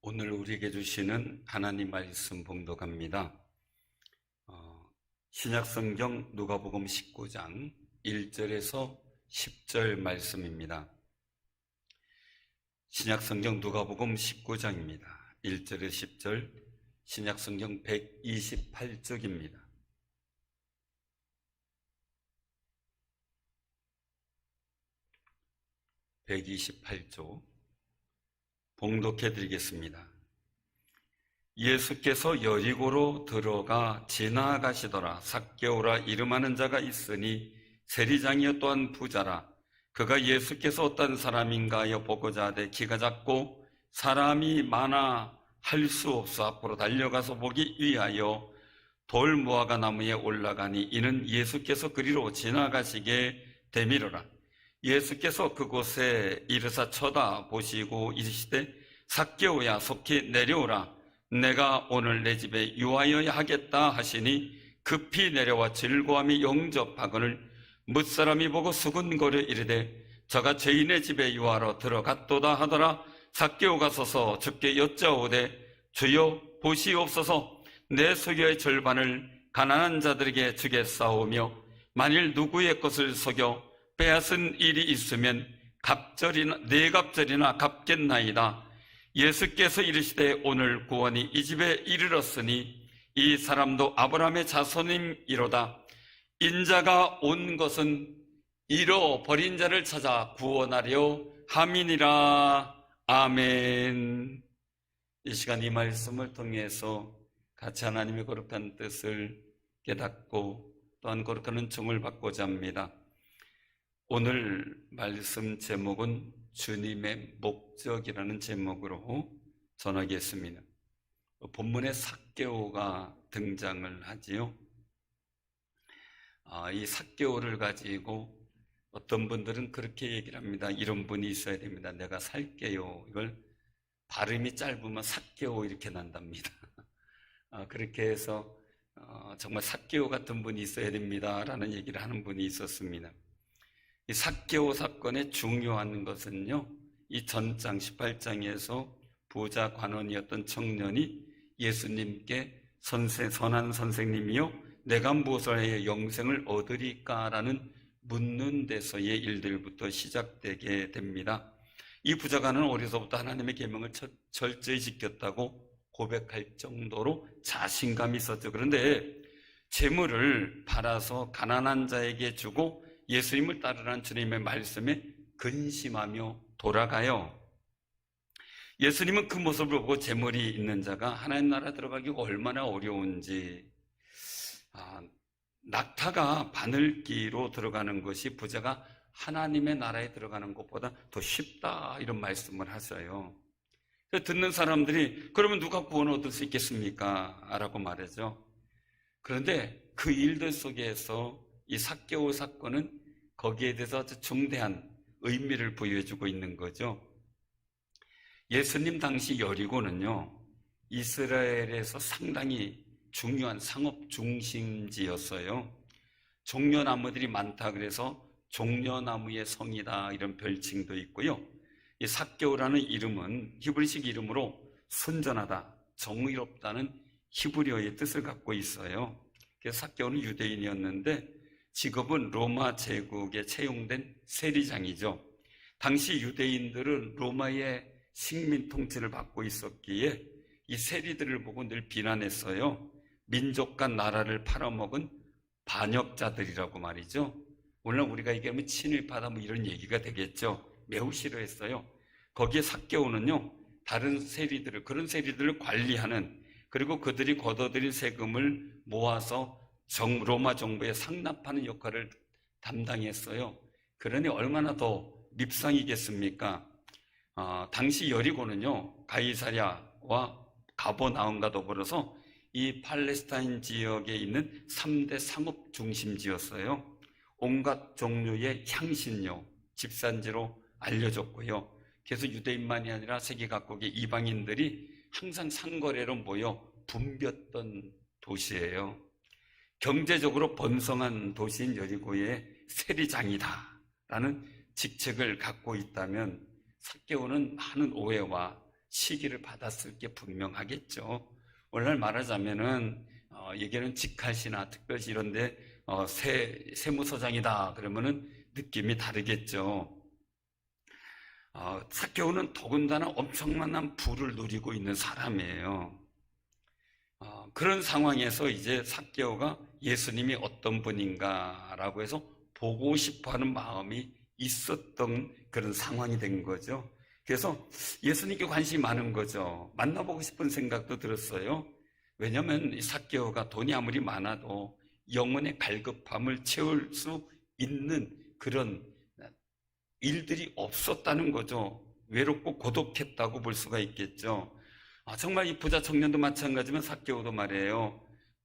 오늘 우리에게 주시는 하나님 말씀 봉독합니다. 신약성경 누가복음 19장 1절에서 10절 말씀입니다. 신약성경 누가복음 19장입니다. 1절에서 10절, 신약성경 128쪽입니다. (128쪽) 봉독해 드리겠습니다. 예수께서 여리고로 들어가 지나가시더라. 삭개오라 이름하는 자가 있으니 세리장이여 또한 부자라. 그가 예수께서 어떤 사람인가 하여 보고자 하되 키가 작고 사람이 많아 할 수 없어 앞으로 달려가서 보기 위하여 돌무화과 나무에 올라가니 이는 예수께서 그리로 지나가시게 되미로라. 예수께서 그곳에 이르사 쳐다보시고 이르시되 삭개오야 속히 내려오라. 내가 오늘 내 집에 유하여야 하겠다 하시니 급히 내려와 즐거움이 영접하거늘 뭇사람이 보고 수군거려 이르되 저가 죄인의 집에 유하러 들어갔도다 하더라. 삭개오가 서서 주께 여짜오되 주여 보시옵소서 내 소유의 절반을 가난한 자들에게 주겠사오며 만일 누구의 것을 속여 빼앗은 일이 있으면 네 갑절이나 갚겠나이다. 예수께서 이르시되 오늘 구원이 이 집에 이르렀으니 이 사람도 아브라함의 자손임이로다. 인자가 온 것은 잃어버린 자를 찾아 구원하려 함이니라. 아멘. 이 시간 이 말씀을 통해서 같이 하나님의 거룩한 뜻을 깨닫고 또한 거룩한 은총을 받고자 합니다. 오늘 말씀 제목은 주님의 목적이라는 제목으로 전하겠습니다. 본문에 삭개오가 등장을 하지요. 이 삭개오를 가지고 어떤 분들은 그렇게 얘기를 합니다. 이런 분이 있어야 됩니다. 내가 살게요. 이걸 발음이 짧으면 삭개오 이렇게 난답니다. 그렇게 해서 정말 삭개오 같은 분이 있어야 됩니다 라는 얘기를 하는 분이 있었습니다. 이 삭개오 사건의 중요한 것은요, 이 전장 18장에서 부자 관원이었던 청년이 예수님께 선한 선생님이요 내가 무엇을 해야 영생을 얻으리까라는 묻는 데서의 일들부터 시작되게 됩니다. 이 부자관은 어려서부터 하나님의 계명을 철저히 지켰다고 고백할 정도로 자신감이 있었죠. 그런데 재물을 팔아서 가난한 자에게 주고 예수님을 따르라는 주님의 말씀에 근심하며 돌아가요. 예수님은 그 모습을 보고 재물이 있는 자가 하나님 나라 들어가기가 얼마나 어려운지, 낙타가 바늘기로 들어가는 것이 부자가 하나님의 나라에 들어가는 것보다 더 쉽다 이런 말씀을 하셔요. 듣는 사람들이 그러면 누가 구원 얻을 수 있겠습니까? 라고 말하죠. 그런데 그 일들 속에서 이 삭개오 사건은 거기에 대해서 아주 중대한 의미를 부여해주고 있는 거죠. 예수님 당시 여리고는요, 이스라엘에서 상당히 중요한 상업 중심지였어요. 종려나무들이 많다 그래서 종려나무의 성이다 이런 별칭도 있고요. 이 삭개오라는 이름은 히브리식 이름으로 순전하다, 정의롭다는 히브리어의 뜻을 갖고 있어요. 그래서 삭개오는 유대인이었는데 직업은 로마 제국에 채용된 세리장이죠. 당시 유대인들은 로마의 식민 통치를 받고 있었기에 이 세리들을 보고 늘 비난했어요. 민족과 나라를 팔아먹은 반역자들이라고 말이죠. 오늘 우리가 얘기하면 친일파다 뭐 이런 얘기가 되겠죠. 매우 싫어했어요. 거기에 삭개오는요, 다른 세리들을, 그런 세리들을 관리하는, 그리고 그들이 걷어들인 세금을 모아서 로마 정부에 상납하는 역할을 담당했어요. 그러니 얼마나 더 밉상이겠습니까? 당시 여리고는요, 가이사랴와 가버나움과 더불어서 이 팔레스타인 지역에 있는 3대 상업 중심지였어요. 온갖 종류의 향신료, 집산지로 알려졌고요. 그래서 유대인만이 아니라 세계 각국의 이방인들이 항상 상거래로 모여 붐볐던 도시예요. 경제적으로 번성한 도시인 여리고의 세리장이다 라는 직책을 갖고 있다면 삭개오는 많은 오해와 시기를 받았을 게 분명하겠죠. 오늘날 말하자면은 여기는 직할시나 특별시 이런데 세무서장이다 그러면은 느낌이 다르겠죠. 삭개오는 더군다나 엄청난 부를 누리고 있는 사람이에요. 그런 상황에서 이제 삭개오가 예수님이 어떤 분인가라고 해서 보고 싶어하는 마음이 있었던 그런 상황이 된 거죠. 그래서 예수님께 관심이 많은 거죠. 만나보고 싶은 생각도 들었어요. 왜냐하면 이 삭개오가 돈이 아무리 많아도 영혼의 갈급함을 채울 수 있는 그런 일들이 없었다는 거죠. 외롭고 고독했다고 볼 수가 있겠죠. 정말 이 부자 청년도 마찬가지면 삭개오도 말이에요.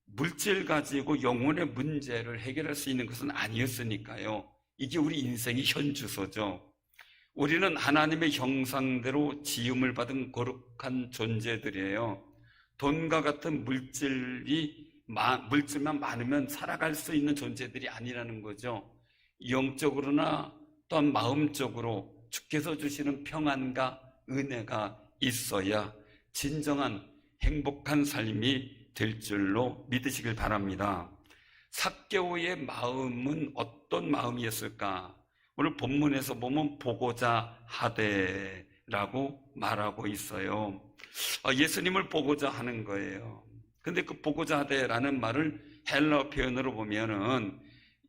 물질 가지고 영혼의 문제를 해결할 수 있는 것은 아니었으니까요. 이게 우리 인생의 현주소죠. 우리는 하나님의 형상대로 지음을 받은 거룩한 존재들이에요. 돈과 같은 물질만 많으면 살아갈 수 있는 존재들이 아니라는 거죠. 영적으로나 또한 마음적으로 주께서 주시는 평안과 은혜가 있어야 진정한 행복한 삶이 될 줄로 믿으시길 바랍니다. 삭개오의 마음은 어떤 마음이었을까? 오늘 본문에서 보면 보고자 하되라고 말하고 있어요. 예수님을 보고자 하는 거예요. 근데 그 보고자 하되라는 말을 헬라어 표현으로 보면은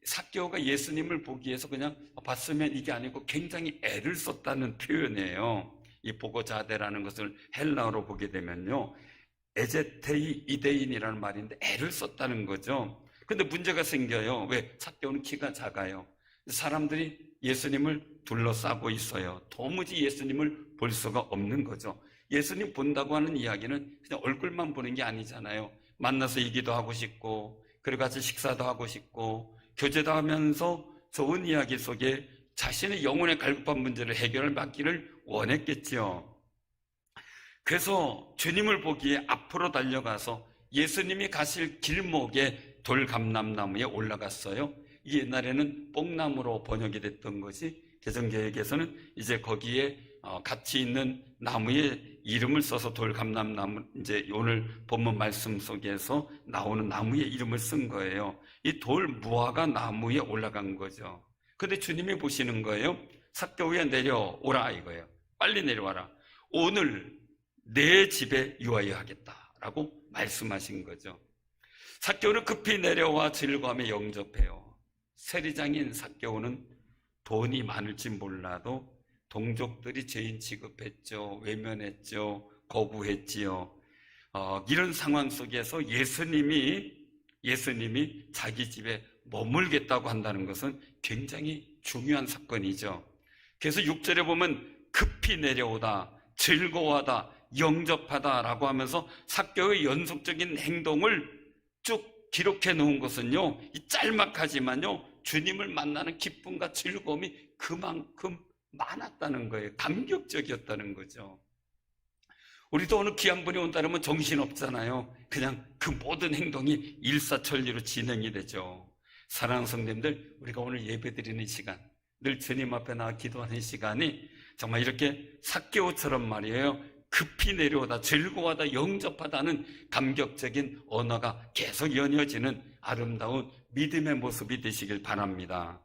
삭개오가 예수님을 보기 위해서 그냥 봤으면 이게 아니고 굉장히 애를 썼다는 표현이에요. 이 보고자 하되라는 것을 헬라어로 보게 되면요, 에제테이 이데인이라는 말인데 애를 썼다는 거죠. 근데 문제가 생겨요. 왜? 삭개오는 키가 작아요. 사람들이 예수님을 둘러싸고 있어요. 도무지 예수님을 볼 수가 없는 거죠. 예수님 본다고 하는 이야기는 그냥 얼굴만 보는 게 아니잖아요. 만나서 얘기도 하고 싶고, 그리고 같이 식사도 하고 싶고, 교제도 하면서 좋은 이야기 속에 자신의 영혼의 갈급한 문제를 해결을 받기를 원했겠지요. 그래서 주님을 보기에 앞으로 달려가서 예수님이 가실 길목에 돌감람나무에 올라갔어요. 이게 옛날에는 뽕나무로 번역이 됐던 것이 개정개혁에서는 이제 거기에 같이 있는 나무에 이름을 써서 돌감람나무, 이제 오늘 본문 말씀 속에서 나오는 나무의 이름을 쓴 거예요. 이 돌무화과 나무에 올라간 거죠. 근데 주님이 보시는 거예요. 삭개오야 내려오라 이거예요. 빨리 내려와라. 오늘 내 집에 유하여 하겠다라고 말씀하신 거죠. 삭개오는 급히 내려와 즐거움에 영접해요. 세리장인 삭개오는 돈이 많을지 몰라도 동족들이 죄인 취급했죠. 외면했죠. 거부했지요. 이런 상황 속에서 예수님이 자기 집에 머물겠다고 한다는 것은 굉장히 중요한 사건이죠. 그래서 6절에 보면 급히 내려오다, 즐거워하다, 영접하다라고 하면서 삭개오의 연속적인 행동을 쭉 기록해 놓은 것은요, 이 짤막하지만요, 주님을 만나는 기쁨과 즐거움이 그만큼 많았다는 거예요. 감격적이었다는 거죠. 우리도 어느 귀한 분이 온다면 정신없잖아요. 그냥 그 모든 행동이 일사천리로 진행이 되죠. 사랑하는 성도님들, 우리가 오늘 예배드리는 시간, 늘 주님 앞에 나와 기도하는 시간이 정말 이렇게 삭개오처럼 말이에요, 급히 내려오다, 즐거워하다, 영접하다는 감격적인 언어가 계속 연이어지는 아름다운 믿음의 모습이 되시길 바랍니다.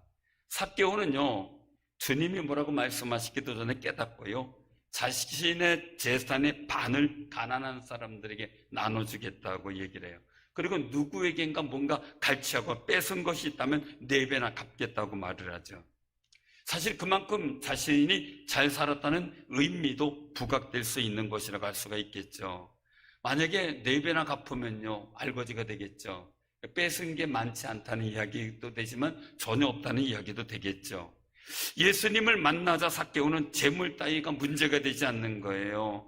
삭개오는요, 주님이 뭐라고 말씀하시기도 전에 깨닫고요, 자신의 재산의 반을 가난한 사람들에게 나눠주겠다고 얘기를 해요. 그리고 누구에겐가 뭔가 갈취하고 뺏은 것이 있다면 4배나 갚겠다고 말을 하죠. 사실 그만큼 자신이 잘 살았다는 의미도 부각될 수 있는 것이라고 할 수가 있겠죠. 만약에 4배나 갚으면요, 알거지가 되겠죠. 뺏은 게 많지 않다는 이야기도 되지만 전혀 없다는 이야기도 되겠죠. 예수님을 만나자 삭개오는 재물 따위가 문제가 되지 않는 거예요.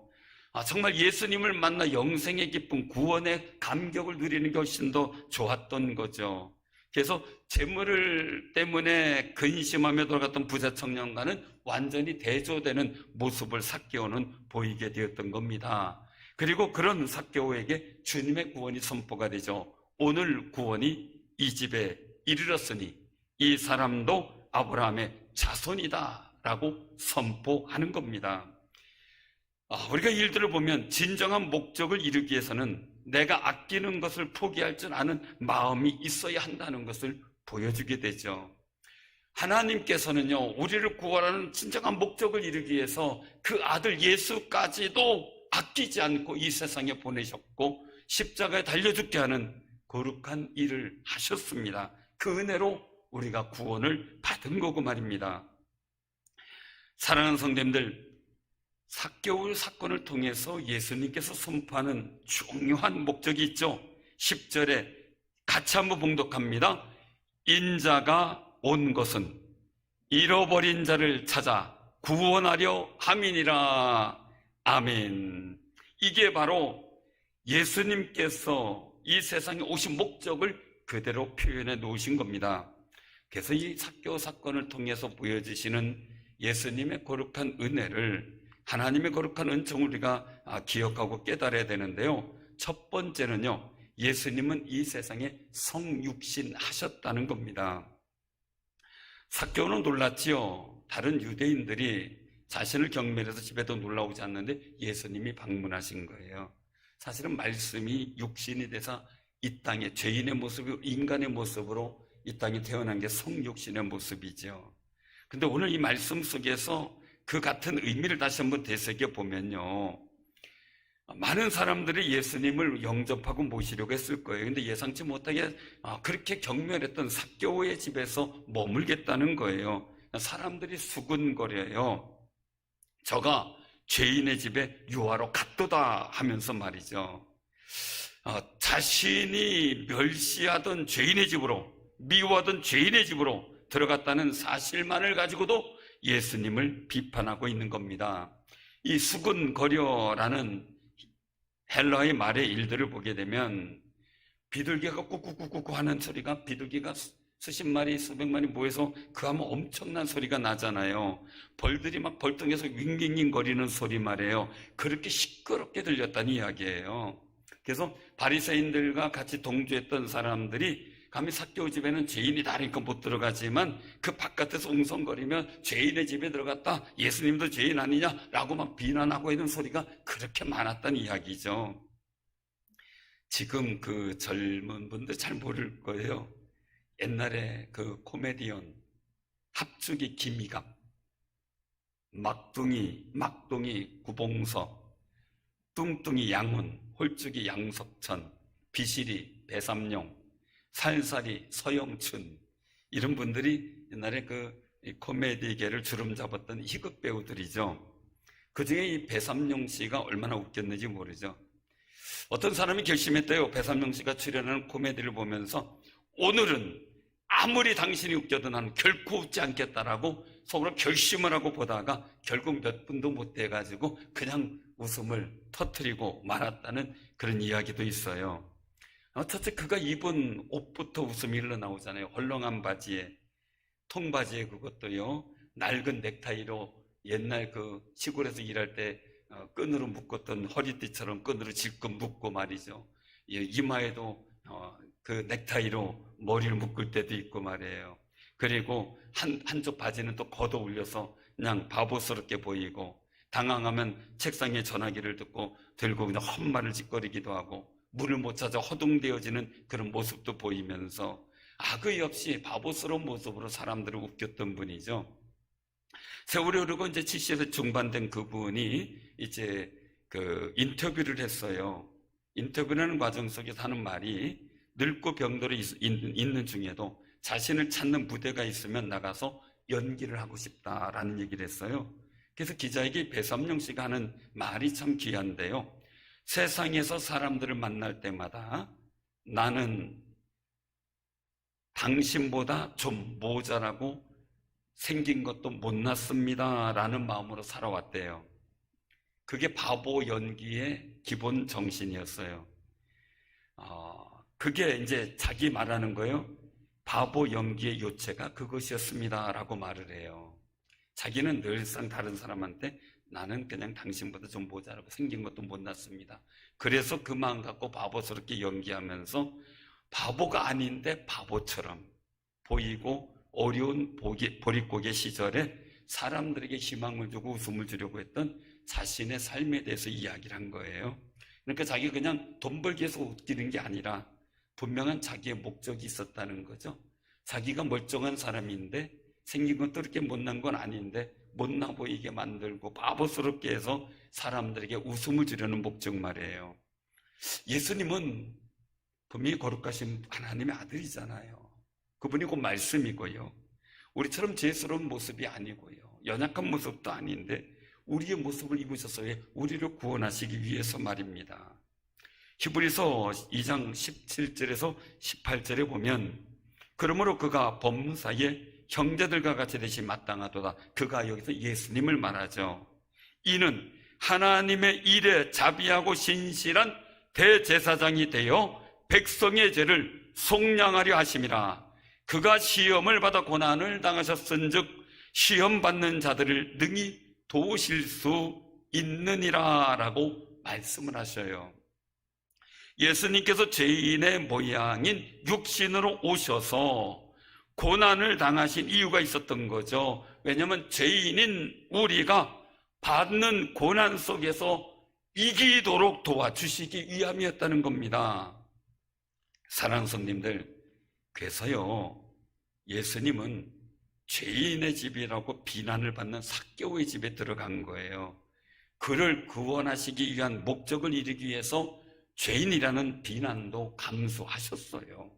정말 예수님을 만나 영생의 기쁨, 구원의 감격을 누리는 게 훨씬 더 좋았던 거죠. 그래서 재물 때문에 근심하며 돌아갔던 부자 청년과는 완전히 대조되는 모습을 삭개오는 보이게 되었던 겁니다. 그리고 그런 삭개오에게 주님의 구원이 선포가 되죠. 오늘 구원이 이 집에 이르렀으니 이 사람도 아브라함의 자손이다 라고 선포하는 겁니다. 우리가 일들을 보면 진정한 목적을 이루기 위해서는 내가 아끼는 것을 포기할 줄 아는 마음이 있어야 한다는 것을 보여주게 되죠. 하나님께서는요, 우리를 구원하는 진정한 목적을 이루기 위해서 그 아들 예수까지도 아끼지 않고 이 세상에 보내셨고 십자가에 달려 죽게 하는 거룩한 일을 하셨습니다. 그 은혜로 우리가 구원을 받은 거고 말입니다. 사랑하는 성도님들, 삭개오 사건을 통해서 예수님께서 선포하는 중요한 목적이 있죠. 10절에 같이 한번 봉독합니다. 인자가 온 것은 잃어버린 자를 찾아 구원하려 함이니라. 아멘. 이게 바로 예수님께서 이 세상에 오신 목적을 그대로 표현해 놓으신 겁니다. 그래서 이 삭개오 사건을 통해서 보여주시는 예수님의 거룩한 은혜를, 하나님의 거룩한 은총을 우리가 기억하고 깨달아야 되는데요. 첫 번째는요, 예수님은 이 세상에 성육신 하셨다는 겁니다. 삭개오는 놀랐지요. 다른 유대인들이 자신을 경멸해서 집에도 놀러 오지 않는데 예수님이 방문하신 거예요. 사실은 말씀이 육신이 돼서 이 땅에 죄인의 모습이 인간의 모습으로 이 땅에 태어난 게 성육신의 모습이죠. 근데 오늘 이 말씀 속에서 그 같은 의미를 다시 한번 되새겨 보면요, 많은 사람들이 예수님을 영접하고 모시려고 했을 거예요. 근데 예상치 못하게 그렇게 경멸했던 삭개오의 집에서 머물겠다는 거예요. 사람들이 수군거려요. 저가 죄인의 집에 유하러 갔도다 하면서 말이죠. 자신이 멸시하던 죄인의 집으로, 미워하던 죄인의 집으로 들어갔다는 사실만을 가지고도 예수님을 비판하고 있는 겁니다. 이 수군거려라는 헬라의 말의 일들을 보게 되면 비둘기가 꾹꾹꾹꾹 하는 소리가, 비둘기가 수십 마리, 수백 마리 모여서 그 하면 엄청난 소리가 나잖아요. 벌들이 막 벌통에서 윙윙윙 거리는 소리 말이에요. 그렇게 시끄럽게 들렸다는 이야기예요. 그래서 바리새인들과 같이 동조했던 사람들이 감히 삭개오 집에는 죄인이다 그러니까 못 들어가지만 그 바깥에서 웅성거리며 죄인의 집에 들어갔다, 예수님도 죄인 아니냐라고 막 비난하고 있는 소리가 그렇게 많았다는 이야기죠. 지금 그 젊은 분들 잘 모를 거예요. 옛날에 그 코미디언 합죽이 김희갑, 막둥이 구봉서, 뚱뚱이 양훈, 홀쭉이 양석천, 비실이 배삼룡, 살살이 서영춘, 이런 분들이 옛날에 그 코미디계를 주름 잡았던 희극 배우들이죠. 그 중에 이 배삼룡 씨가 얼마나 웃겼는지 모르죠. 어떤 사람이 결심했대요. 배삼룡 씨가 출연하는 코미디를 보면서 오늘은 아무리 당신이 웃겨도 나는 결코 웃지 않겠다라고 속으로 결심을 하고 보다가 결국 몇 분도 못 돼가지고 그냥 웃음을 터뜨리고 말았다는 그런 이야기도 있어요. 첫째, 그가 입은 옷부터 웃음이 흘러나오잖아요. 헐렁한 바지에, 통바지에, 그것도요, 낡은 넥타이로 옛날 그 시골에서 일할 때 끈으로 묶었던 허리띠처럼 끈으로 질끈 묶고 말이죠. 이마에도 그 넥타이로 머리를 묶을 때도 있고 말이에요. 그리고 한쪽 바지는 또 걷어 올려서 그냥 바보스럽게 보이고, 당황하면 책상에 전화기를 들고 그냥 헛말을 짓거리기도 하고, 문을 못 찾아 허둥대어지는 그런 모습도 보이면서 악의 없이 바보스러운 모습으로 사람들을 웃겼던 분이죠. 세월이 흐르고 이제 70세 중반 된 그분이 이제 그 인터뷰를 했어요. 인터뷰하는 과정 속에서 하는 말이, 늙고 병들어 있는 중에도 자신을 찾는 무대가 있으면 나가서 연기를 하고 싶다라는 얘기를 했어요. 그래서 기자에게 배삼룡 씨가 하는 말이 참 귀한데요. 세상에서 사람들을 만날 때마다 나는 당신보다 좀 모자라고 생긴 것도 못났습니다 라는 마음으로 살아왔대요. 그게 바보 연기의 기본 정신이었어요. 그게 이제 자기 말하는 거예요. 바보 연기의 요체가 그것이었습니다 라고 말을 해요. 자기는 늘상 다른 사람한테 나는 그냥 당신보다 좀 모자라고 생긴 것도 못났습니다. 그래서 그 마음 갖고 바보스럽게 연기하면서 바보가 아닌데 바보처럼 보이고 어려운 보릿고개 시절에 사람들에게 희망을 주고 웃음을 주려고 했던 자신의 삶에 대해서 이야기를 한 거예요. 그러니까 자기가 그냥 돈 벌기 위해서 웃기는 게 아니라 분명한 자기의 목적이 있었다는 거죠. 자기가 멀쩡한 사람인데 생긴 것도 그렇게 못난 건 아닌데 못나 보이게 만들고 바보스럽게 해서 사람들에게 웃음을 주려는 목적 말이에요. 예수님은 분명히 거룩하신 하나님의 아들이잖아요. 그분이 곧 말씀이고요. 우리처럼 죄스러운 모습이 아니고요. 연약한 모습도 아닌데 우리의 모습을 입으셔서 우리를 구원하시기 위해서 말입니다. 히브리서 2장 17절에서 18절에 보면 그러므로 그가 범사에 형제들과 같이 되시 마땅하도다. 그가 여기서 예수님을 말하죠. 이는 하나님의 일에 자비하고 신실한 대제사장이 되어 백성의 죄를 속량하려 하심이라. 그가 시험을 받아 고난을 당하셨은즉 시험 받는 자들을 능히 도우실 수 있느니라 라고 말씀을 하셔요. 예수님께서 죄인의 모양인 육신으로 오셔서 고난을 당하신 이유가 있었던 거죠. 왜냐하면 죄인인 우리가 받는 고난 속에서 이기도록 도와주시기 위함이었다는 겁니다. 사랑하는 성님들, 그래서요 예수님은 죄인의 집이라고 비난을 받는 삭개오의 집에 들어간 거예요. 그를 구원하시기 위한 목적을 이루기 위해서 죄인이라는 비난도 감수하셨어요.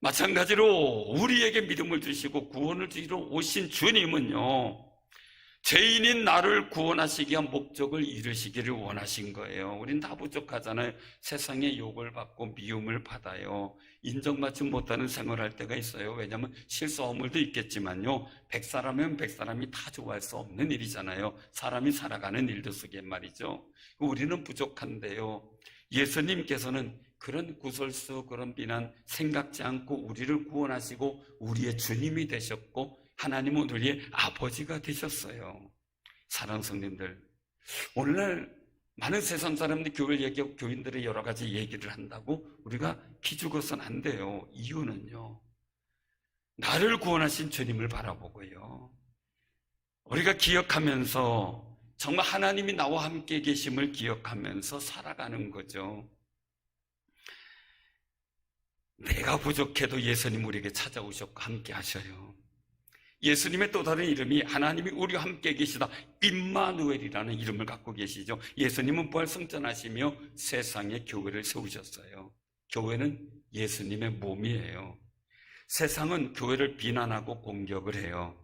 마찬가지로 우리에게 믿음을 주시고 구원을 주시러 오신 주님은요 죄인인 나를 구원하시기 위한 목적을 이루시기를 원하신 거예요. 우린 다 부족하잖아요. 세상의 욕을 받고 미움을 받아요. 인정받지 못하는 생활을 할 때가 있어요. 왜냐하면 실수 허물도 있겠지만요 100사람이면 100사람이 다 좋아할 수 없는 일이잖아요. 사람이 살아가는 일들 속에 말이죠. 우리는 부족한데요 예수님께서는 그런 구설수, 그런 비난 생각지 않고 우리를 구원하시고 우리의 주님이 되셨고 하나님은 우리의 아버지가 되셨어요. 사랑하는 성님들, 오늘날 많은 세상 사람들이 교회를 얘기하고 교인들의 여러 가지 얘기를 한다고 우리가 기죽어서는 안 돼요. 이유는요 나를 구원하신 주님을 바라보고요 우리가 기억하면서 정말 하나님이 나와 함께 계심을 기억하면서 살아가는 거죠. 내가 부족해도 예수님 우리에게 찾아오셨고 함께 하셔요. 예수님의 또 다른 이름이 하나님이 우리와 함께 계시다 임마누엘이라는 이름을 갖고 계시죠. 예수님은 부활승천하시며 세상에 교회를 세우셨어요. 교회는 예수님의 몸이에요. 세상은 교회를 비난하고 공격을 해요.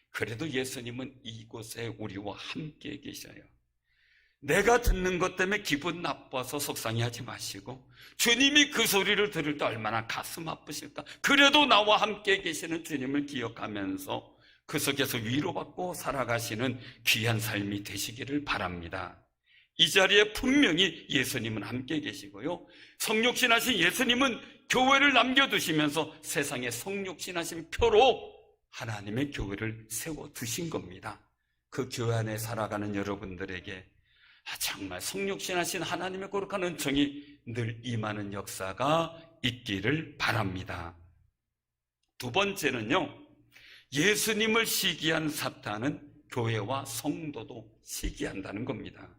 그래도 예수님은 이곳에 우리와 함께 계셔요. 내가 듣는 것 때문에 기분 나빠서 속상해하지 마시고 주님이 그 소리를 들을 때 얼마나 가슴 아프실까. 그래도 나와 함께 계시는 주님을 기억하면서 그 속에서 위로받고 살아가시는 귀한 삶이 되시기를 바랍니다. 이 자리에 분명히 예수님은 함께 계시고요 성육신하신 예수님은 교회를 남겨두시면서 세상에 성육신하신 표로 하나님의 교회를 세워두신 겁니다. 그 교회 안에 살아가는 여러분들에게 정말 성육신하신 하나님의 거룩한 은총이 늘 임하는 역사가 있기를 바랍니다. 두 번째는요 예수님을 시기한 사탄은 교회와 성도도 시기한다는 겁니다.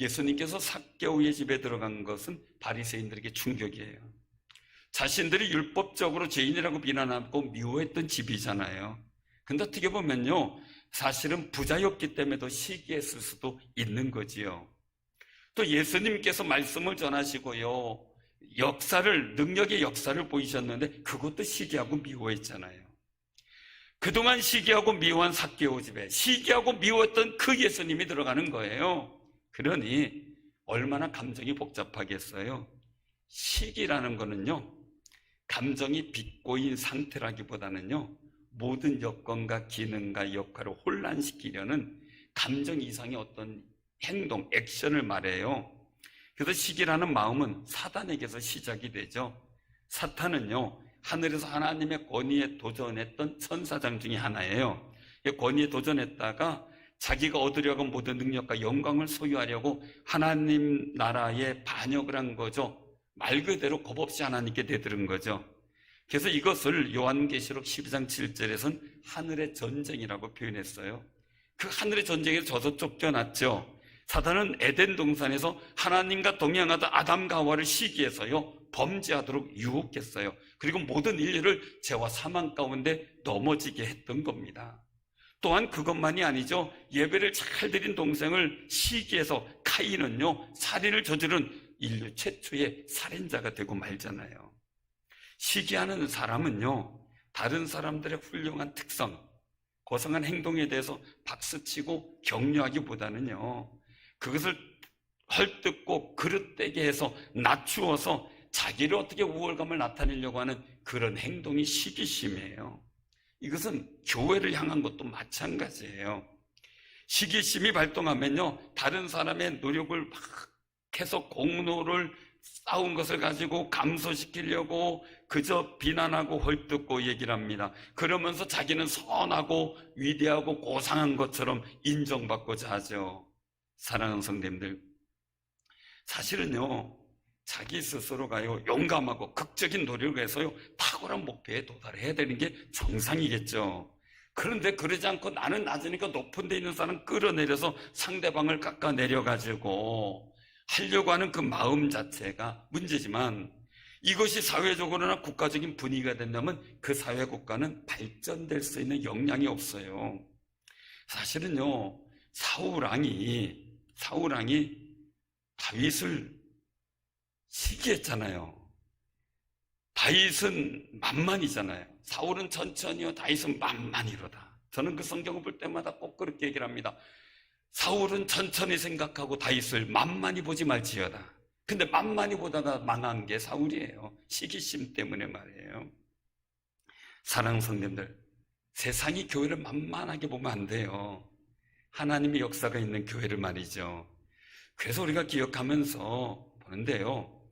예수님께서 삭개오의 집에 들어간 것은 바리새인들에게 충격이에요. 자신들이 율법적으로 죄인이라고 비난하고 미워했던 집이잖아요. 근데 어떻게 보면요 사실은 부자였기 때문에 더 시기했을 수도 있는 거지요. 또 예수님께서 말씀을 전하시고요 능력의 역사를 보이셨는데 그것도 시기하고 미워했잖아요. 그동안 시기하고 미워한 삭개오 집에 시기하고 미워했던 그 예수님이 들어가는 거예요. 그러니 얼마나 감정이 복잡하겠어요. 시기라는 거는요 감정이 빗고인 상태라기보다는요 모든 여건과 기능과 역할을 혼란시키려는 감정 이상의 어떤 행동, 액션을 말해요. 그래서 시기라는 마음은 사단에게서 시작이 되죠. 사탄은요 하늘에서 하나님의 권위에 도전했던 천사장 중에 하나예요. 권위에 도전했다가 자기가 얻으려고 모든 능력과 영광을 소유하려고 하나님 나라에 반역을 한 거죠. 말 그대로 겁없이 하나님께 대들은 거죠. 그래서 이것을 요한계시록 12장 7절에서는 하늘의 전쟁이라고 표현했어요. 그 하늘의 전쟁에서 져서 쫓겨났죠. 사단은 에덴 동산에서 하나님과 동행하던 아담과 하와를 시기해서요 범죄하도록 유혹했어요. 그리고 모든 인류를 죄와 사망 가운데 넘어지게 했던 겁니다. 또한 그것만이 아니죠. 예배를 잘 드린 동생을 시기해서 카인은요 살인을 저지른 인류 최초의 살인자가 되고 말잖아요. 시기하는 사람은요 다른 사람들의 훌륭한 특성, 고상한 행동에 대해서 박수치고 격려하기보다는요 그것을 헐뜯고 그릇되게 해서 낮추어서 자기를 어떻게 우월감을 나타내려고 하는 그런 행동이 시기심이에요. 이것은 교회를 향한 것도 마찬가지예요. 시기심이 발동하면요 다른 사람의 노력을 막 해서 공로를 쌓은 것을 가지고 감소시키려고 그저 비난하고 헐뜯고 얘기를 합니다. 그러면서 자기는 선하고 위대하고 고상한 것처럼 인정받고자 하죠. 사랑하는 성도님들, 사실은요 자기 스스로가요 용감하고 극적인 노력을 해서요 탁월한 목표에 도달해야 되는 게 정상이겠죠. 그런데 그러지 않고 나는 낮으니까 높은 데 있는 사람 끌어내려서 상대방을 깎아내려가지고 하려고 하는 그 마음 자체가 문제지만, 이것이 사회적으로나 국가적인 분위기가 된다면 그 사회 국가는 발전될 수 있는 역량이 없어요. 사실은요 사울왕이 다윗을 시기했잖아요. 다윗은 만만이잖아요. 사울은 천천히요, 다윗은 만만이로다. 저는 그 성경을 볼 때마다 꼭 그렇게 얘기를 합니다. 사울은 천천히 생각하고 다윗을 만만히 보지 말지어다. 근데 만만히 보다가 망한 게 사울이에요. 시기심 때문에 말이에요. 사랑하는 성도님들, 세상이 교회를 만만하게 보면 안 돼요. 하나님의 역사가 있는 교회를 말이죠. 그래서 우리가 기억하면서 보는데요,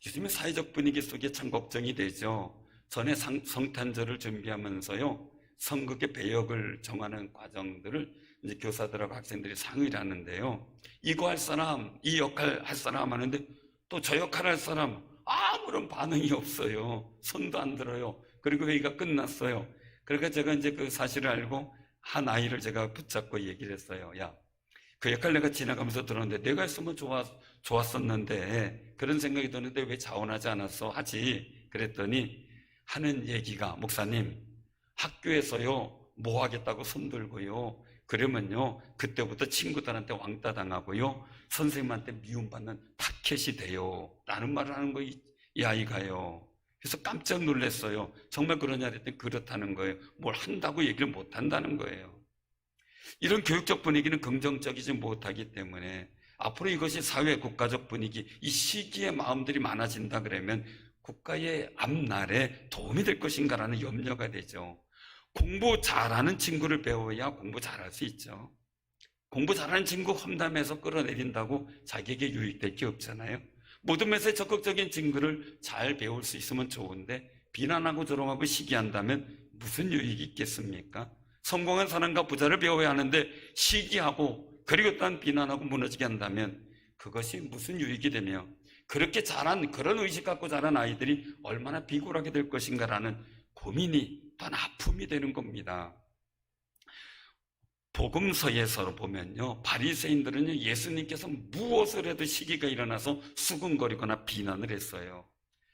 요즘에 사회적 분위기 속에 참 걱정이 되죠. 전에 성탄절을 준비하면서요 성극의 배역을 정하는 과정들을 이제 교사들하고 학생들이 상의를 하는데요, 이거 할 사람, 이 역할 할 사람 하는데 또 저 역할 할 사람 아무런 반응이 없어요. 손도 안 들어요. 그리고 회의가 끝났어요. 그러니까 제가 이제 그 사실을 알고 한 아이를 제가 붙잡고 얘기를 했어요. 야, 그 역할 내가 지나가면서 들었는데 내가 했으면 좋았었는데 그런 생각이 드는데 왜 자원하지 않았어? 하지. 그랬더니 하는 얘기가, 목사님, 학교에서요 뭐 하겠다고 손들고요 그러면요 그때부터 친구들한테 왕따 당하고요 선생님한테 미움받는 타켓이 돼요 라는 말을 하는 거, 이 아이가요. 그래서 깜짝 놀랐어요. 정말 그러냐 그랬더니 그렇다는 거예요. 뭘 한다고 얘기를 못 한다는 거예요. 이런 교육적 분위기는 긍정적이지 못하기 때문에 앞으로 이것이 사회 국가적 분위기, 이 시기에 마음들이 많아진다 그러면 국가의 앞날에 도움이 될 것인가라는 염려가 되죠. 공부 잘하는 친구를 배워야 공부 잘할 수 있죠. 공부 잘하는 친구 험담해서 끌어내린다고 자기에게 유익될 게 없잖아요. 모든 면에서 적극적인 친구를 잘 배울 수 있으면 좋은데 비난하고 조롱하고 시기한다면 무슨 유익이 있겠습니까? 성공한 사람과 부자를 배워야 하는데 시기하고 그리고 또한 비난하고 무너지게 한다면 그것이 무슨 유익이 되며, 그렇게 자란, 그런 의식 갖고 자란 아이들이 얼마나 비굴하게 될 것인가라는 고민이 또한 아픔이 되는 겁니다. 복음서에서 보면요, 바리새인들은요 예수님께서 무엇을 해도 시기가 일어나서 수군거리거나 비난을 했어요.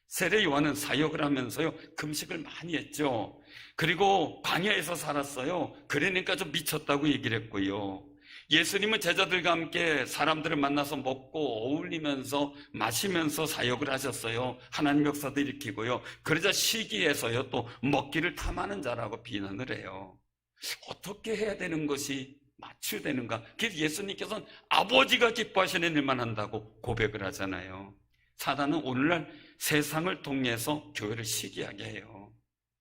세례 요한은 사역을 하면서요 금식을 많이 했죠. 그리고 광야에서 살았어요. 그러니까 좀 미쳤다고 얘기를 했고요. 예수님은 제자들과 함께 사람들을 만나서 먹고 어울리면서 마시면서 사역을 하셨어요. 하나님 역사도 일으키고요. 그러자 시기에서요 또 먹기를 탐하는 자라고 비난을 해요. 어떻게 해야 되는 것이 마취되는가? 그래서 예수님께서는 아버지가 기뻐하시는 일만 한다고 고백을 하잖아요. 사단은 오늘날 세상을 통해서 교회를 시기하게 해요.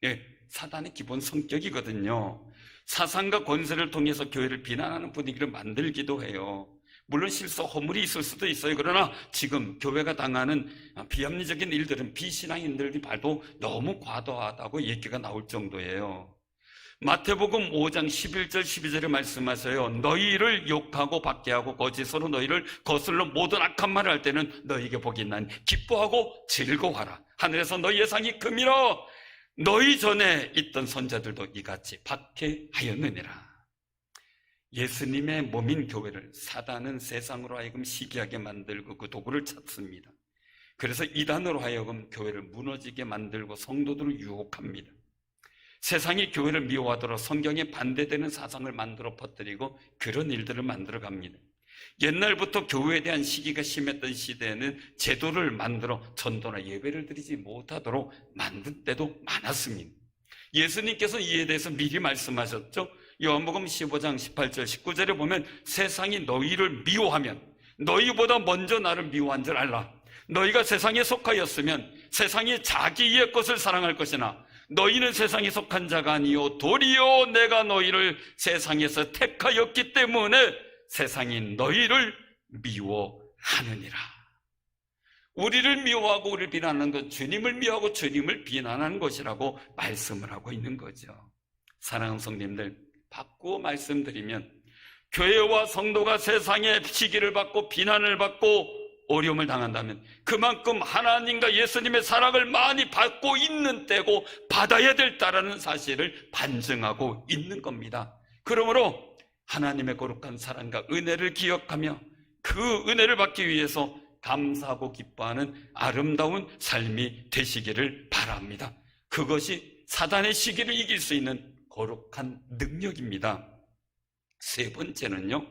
예, 사단의 기본 성격이거든요. 사상과 권세를 통해서 교회를 비난하는 분위기를 만들기도 해요. 물론 실수, 허물이 있을 수도 있어요. 그러나 지금 교회가 당하는 비합리적인 일들은 비신앙인들이 봐도 너무 과도하다고 얘기가 나올 정도예요. 마태복음 5장 11절 12절에 말씀하세요. 너희를 욕하고 박해하고 거짓으로 너희를 거슬러 모든 악한 말을 할 때는 너희에게 복이 있나니 기뻐하고 즐거워하라. 하늘에서 너희의 상이 금이라. 너희 전에 있던 선자들도 이같이 박해하였느니라. 예수님의 몸인 교회를 사단은 세상으로 하여금 시기하게 만들고 그 도구를 찾습니다. 그래서 이단으로 하여금 교회를 무너지게 만들고 성도들을 유혹합니다. 세상이 교회를 미워하도록 성경에 반대되는 사상을 만들어 퍼뜨리고 그런 일들을 만들어 갑니다. 옛날부터 교회에 대한 시기가 심했던 시대에는 제도를 만들어 전도나 예배를 드리지 못하도록 만든 때도 많았습니다. 예수님께서 이에 대해서 미리 말씀하셨죠. 요한복음 15장 18절 19절에 보면 세상이 너희를 미워하면 너희보다 먼저 나를 미워한 줄 알라. 너희가 세상에 속하였으면 세상이 자기의 것을 사랑할 것이나 너희는 세상에 속한 자가 아니요 도리어 내가 너희를 세상에서 택하였기 때문에 세상이 너희를 미워하느니라. 우리를 미워하고 우리를 비난하는 것, 주님을 미워하고 주님을 비난하는 것이라고 말씀을 하고 있는 거죠. 사랑하는 성도님들, 바꾸어 말씀드리면 교회와 성도가 세상의 시기를 받고 비난을 받고 어려움을 당한다면 그만큼 하나님과 예수님의 사랑을 많이 받고 있는 때고 받아야 될 때라는 사실을 반증하고 있는 겁니다. 그러므로 하나님의 거룩한 사랑과 은혜를 기억하며 그 은혜를 받기 위해서 감사하고 기뻐하는 아름다운 삶이 되시기를 바랍니다. 그것이 사단의 시기를 이길 수 있는 거룩한 능력입니다. 세 번째는요,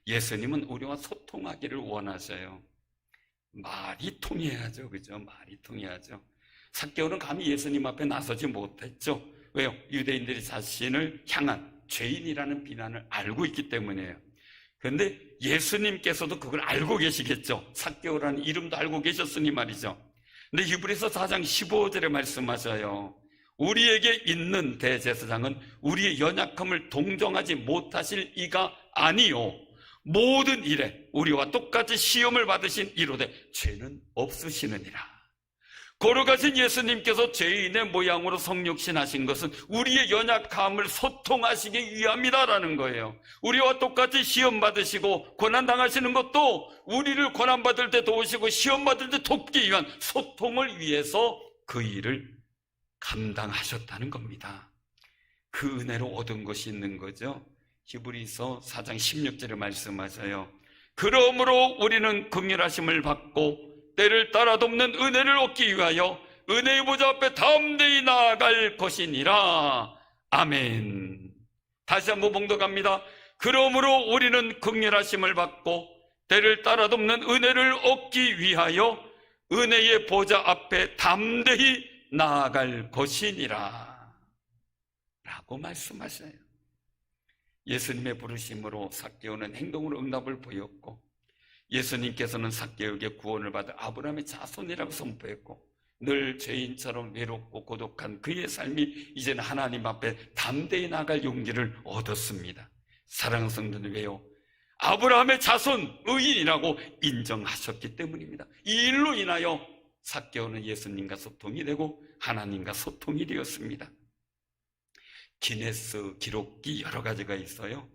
예수님은 우리와 소통하기를 원하셔요. 말이 통해야죠. 그죠? 말이 통해야죠. 삭개오는 감히 예수님 앞에 나서지 못했죠. 왜요? 유대인들이 자신을 향한 죄인이라는 비난을 알고 있기 때문이에요. 그런데 예수님께서도 그걸 알고 계시겠죠. 삭개오라는 이름도 알고 계셨으니 말이죠. 근데 히브리서 4장 15절에 말씀하셔요. 우리에게 있는 대제사장은 우리의 연약함을 동정하지 못하실 이가 아니요 모든 일에 우리와 똑같이 시험을 받으신 이로되 죄는 없으시느니라. 거룩하신 예수님께서 죄인의 모양으로 성육신하신 것은 우리의 연약함을 소통하시기 위함이다라는 거예요. 우리와 똑같이 시험 받으시고 고난 당하시는 것도 우리를 고난 받을 때 도우시고 시험 받을 때 돕기 위한 소통을 위해서 그 일을 감당하셨다는 겁니다. 그 은혜로 얻은 것이 있는 거죠. 히브리서 4장 16절에 말씀하셔요. 그러므로 우리는 긍휼하심을 받고 때를 따라 돕는 은혜를 얻기 위하여 은혜의 보좌 앞에 담대히 나아갈 것이니라. 아멘. 다시 한번 봉독합니다. 그러므로 우리는 긍휼하심을 받고 때를 따라 돕는 은혜를 얻기 위하여 은혜의 보좌 앞에 담대히 나아갈 것이니라 라고 말씀하셔요. 예수님의 부르심으로 삭개오는 행동으로 응답을 보였고 예수님께서는 삭개오에게 구원을 받아 아브라함의 자손이라고 선포했고 늘 죄인처럼 외롭고 고독한 그의 삶이 이제는 하나님 앞에 담대히 나갈 용기를 얻었습니다. 사랑하는 성도들, 왜요? 아브라함의 자손 의인이라고 인정하셨기 때문입니다. 이 일로 인하여 삭개오는 예수님과 소통이 되고 하나님과 소통이 되었습니다. 기네스 기록이 여러 가지가 있어요.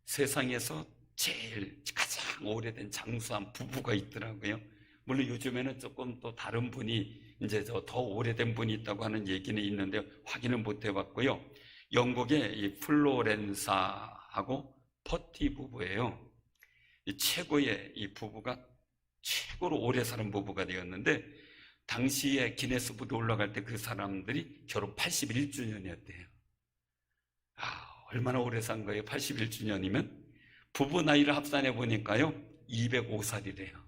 세상에서 제일 가장 오래된 장수한 부부가 있더라고요. 물론 요즘에는 조금 또 다른 분이 이제 더 오래된 분이 있다고 하는 얘기는 있는데 확인은 못 해봤고요. 영국의 이 플로렌사하고 퍼티 부부예요. 이 최고의 이 부부가 최고로 오래 사는 부부가 되었는데 당시에 기네스북에 올라갈 때 그 사람들이 결혼 81주년이었대요. 얼마나 오래 산 거예요? 81주년이면 부부 나이를 합산해 보니까요 205살이래요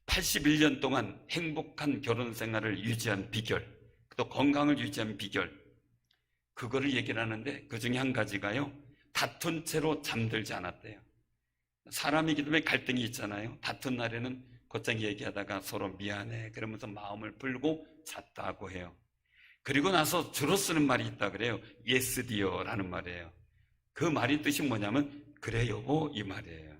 81년 동안 행복한 결혼 생활을 유지한 비결, 또 건강을 유지한 비결, 그거를 얘기를 하는데 그 중에 한 가지가요 다툰 채로 잠들지 않았대요. 사람이기 때문에 갈등이 있잖아요. 다툰 날에는 곧장 얘기하다가 서로 미안해 그러면서 마음을 풀고 잤다고 해요. 그리고 나서 주로 쓰는 말이 있다 그래요. Yes dear 라는 말이에요. 그 말이 뜻이 뭐냐면 그래 여보 이 말이에요.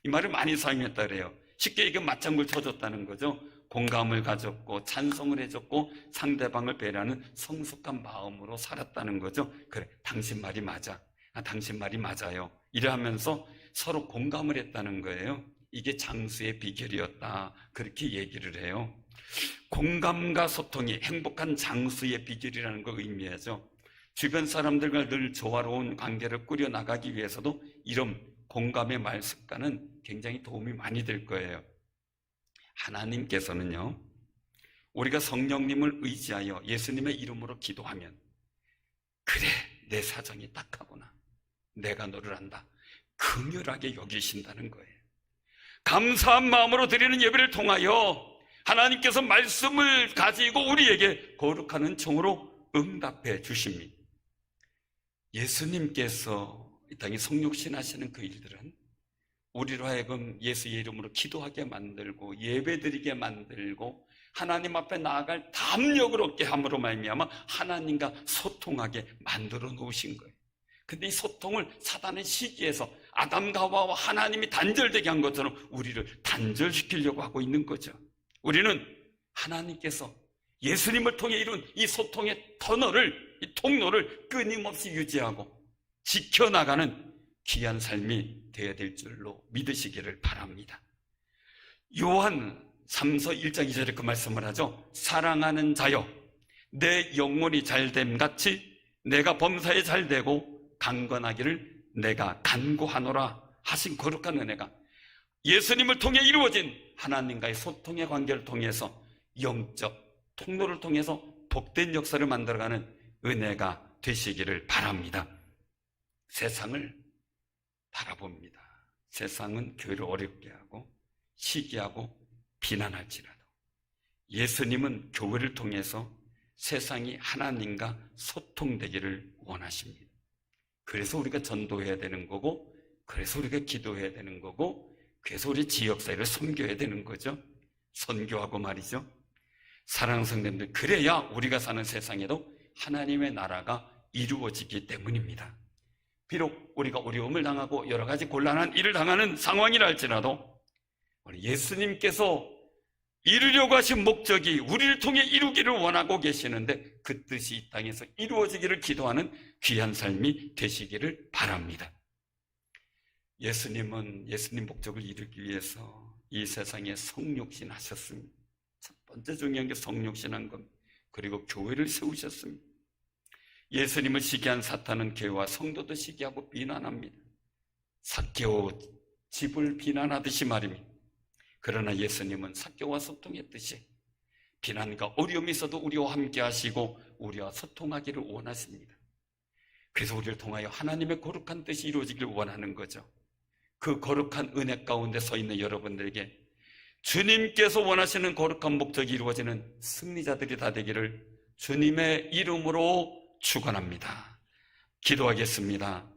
이 말을 많이 사용했다 그래요. 쉽게 이게 맞장구를 쳐줬다는 거죠. 공감을 가졌고 찬송을 해줬고 상대방을 배려하는 성숙한 마음으로 살았다는 거죠. 그래 당신 말이 맞아. 당신 말이 맞아요. 이래 하면서 서로 공감을 했다는 거예요. 이게 장수의 비결이었다 그렇게 얘기를 해요. 공감과 소통이 행복한 장수의 비결이라는 걸 의미하죠. 주변 사람들과 늘 조화로운 관계를 꾸려나가기 위해서도 이런 공감의 말 습관은 굉장히 도움이 많이 될 거예요. 하나님께서는요, 우리가 성령님을 의지하여 예수님의 이름으로 기도하면, 그래, 내 사정이 딱하구나, 내가 너를 안다, 긍휼하게 여기신다는 거예요. 감사한 마음으로 드리는 예배를 통하여 하나님께서 말씀을 가지고 우리에게 거룩한 은총으로 응답해 주십니다. 예수님께서 이 땅에 성육신 하시는 그 일들은 우리로 하여금 예수의 이름으로 기도하게 만들고 예배드리게 만들고 하나님 앞에 나아갈 담력을 얻게 함으로 말미암아 하나님과 소통하게 만들어 놓으신 거예요. 근데 이 소통을 사단의 시기에서 아담과 하와와 하나님이 단절되게 한 것처럼 우리를 단절시키려고 하고 있는 거죠. 우리는 하나님께서 예수님을 통해 이룬 이 소통의 터널을, 이 통로를 끊임없이 유지하고 지켜나가는 귀한 삶이 되어야 될 줄로 믿으시기를 바랍니다. 요한 3서 1장 2절에 그 말씀을 하죠. 사랑하는 자여, 내 영혼이 잘됨 같이 내가 범사에 잘되고 강건하기를 내가 간구하노라 하신 거룩한 은혜가 예수님을 통해 이루어진 하나님과의 소통의 관계를 통해서 영적 통로를 통해서 복된 역사를 만들어가는 은혜가 되시기를 바랍니다. 세상을 바라봅니다. 세상은 교회를 어렵게 하고 시기하고 비난할지라도 예수님은 교회를 통해서 세상이 하나님과 소통되기를 원하십니다. 그래서 우리가 전도해야 되는 거고, 그래서 우리가 기도해야 되는 거고, 그래서 우리 지역사회를 섬겨야 되는 거죠. 선교하고 말이죠. 사랑하는 성도님들, 그래야 우리가 사는 세상에도 하나님의 나라가 이루어지기 때문입니다. 비록 우리가 어려움을 당하고 여러 가지 곤란한 일을 당하는 상황이라 할지라도 우리 예수님께서 이루려고 하신 목적이 우리를 통해 이루기를 원하고 계시는데 그 뜻이 이 땅에서 이루어지기를 기도하는 귀한 삶이 되시기를 바랍니다. 예수님은 예수님 목적을 이루기 위해서 이 세상에 성육신 하셨습니다. 첫 번째 중요한 게 성육신한 겁니다. 그리고 교회를 세우셨습니다. 예수님을 시기한 사탄은 교회와 성도도 시기하고 비난합니다. 삭개오 집을 비난하듯이 말입니다. 그러나 예수님은 삭개오와 소통했듯이 비난과 어려움이 있어도 우리와 함께 하시고 우리와 소통하기를 원하십니다. 그래서 우리를 통하여 하나님의 거룩한 뜻이 이루어지기를 원하는 거죠. 그 거룩한 은혜 가운데 서 있는 여러분들에게 주님께서 원하시는 거룩한 목적이 이루어지는 승리자들이 다 되기를 주님의 이름으로 축원합니다. 기도하겠습니다.